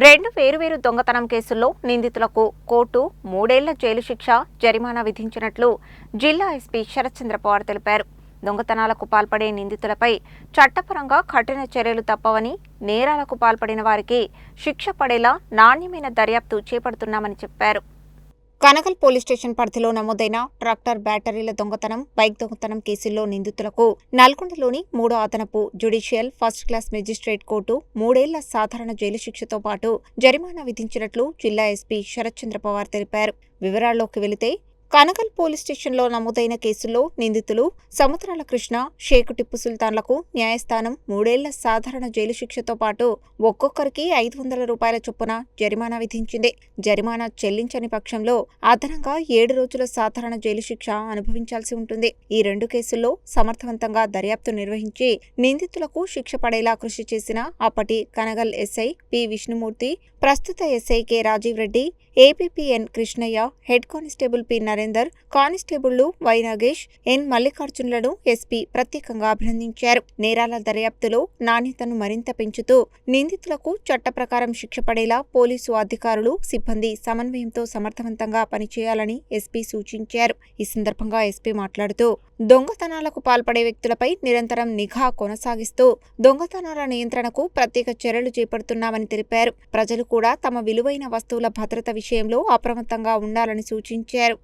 రెండు వేరువేరు దొంగతనం కేసుల్లో నిందితులకు కోర్టు 3 ఏళ్ల జైలు శిక్ష, జరిమానా విధించినట్లు జిల్లా ఎస్పీ శరత్చంద్ర పవార్ తెలిపారు. దొంగతనాలకు పాల్పడే నిందితులపై చట్టపరంగా కఠిన చర్యలు తప్పవని, నేరాలకు పాల్పడిన వారికి శిక్ష పడేలా నాణ్యమైన దర్యాప్తు చేపడుతున్నామని చెప్పారు. కనగల్ పోలీస్ స్టేషన్ పరిధిలో నమోదైన ట్రాక్టర్ బ్యాటరీల దొంగతనం, బైక్ దొంగతనం కేసుల్లో నిందితులకు నల్గొండలోని 3వ అదనపు judicial first class magistrate court 3 ఏళ్ల సాధారణ జైలు శిక్షతో పాటు జరిమానా విధించినట్లు జిల్లా ఎస్పీ శరత్చంద్ర పవార్ తెలిపారు. వివరాల్లోకి వెళితే కనగల్ పోలీస్ స్టేషన్లో నమోదైన కేసుల్లో నిందితులు సముద్రాల కృష్ణ, షేకు టిప్పు సుల్తాన్లకు న్యాయస్థానం 3 ఏళ్ల సాధారణ జైలు శిక్షతో పాటు ఒక్కొక్కరికి 500 రూపాయల చొప్పున జరిమానా విధించింది. జరిమానా చెల్లించని పక్షంలో అదనంగా 7 రోజుల సాధారణ జైలు శిక్ష అనుభవించాల్సి ఉంటుంది. ఈ 2 కేసుల్లో సమర్థవంతంగా దర్యాప్తు నిర్వహించి నిందితులకు శిక్ష పడేలా కృషి చేసిన అప్పటి కనగల్ ఎస్ఐ పి విష్ణుమూర్తి, ప్రస్తుత ఎస్ఐ కె రాజీవ్ రెడ్డి, ఏపీపీఎన్ Krishnaiah, head constable P Narender, కానిస్టేబుళ్లు వై నాగేష్, ఎన్ మల్లికార్జునులను ఎస్పీ ప్రత్యేకంగా అభినందించారు. నేరాల దర్యాప్తులో నాణ్యతను మరింత పెంచుతూ నిందితులకు చట్ట ప్రకారం శిక్ష పడేలా పోలీసు అధికారులు, సిబ్బంది సమన్వయంతో సమర్థవంతంగా పనిచేయాలని ఎస్పీ సూచించారు. ఈ సందర్భంగా ఎస్పీ మాట్లాడుతూ దొంగతనాలకు పాల్పడే వ్యక్తులపై నిరంతరం నిఘా కొనసాగిస్తూ దొంగతనాల నియంత్రణకు ప్రత్యేక చర్యలు చేపడుతున్నామని తెలిపారు. ప్రజలు కూడా తమ విలువైన వస్తువుల భద్రత విషయంలో అప్రమత్తంగా ఉండాలని సూచించారు.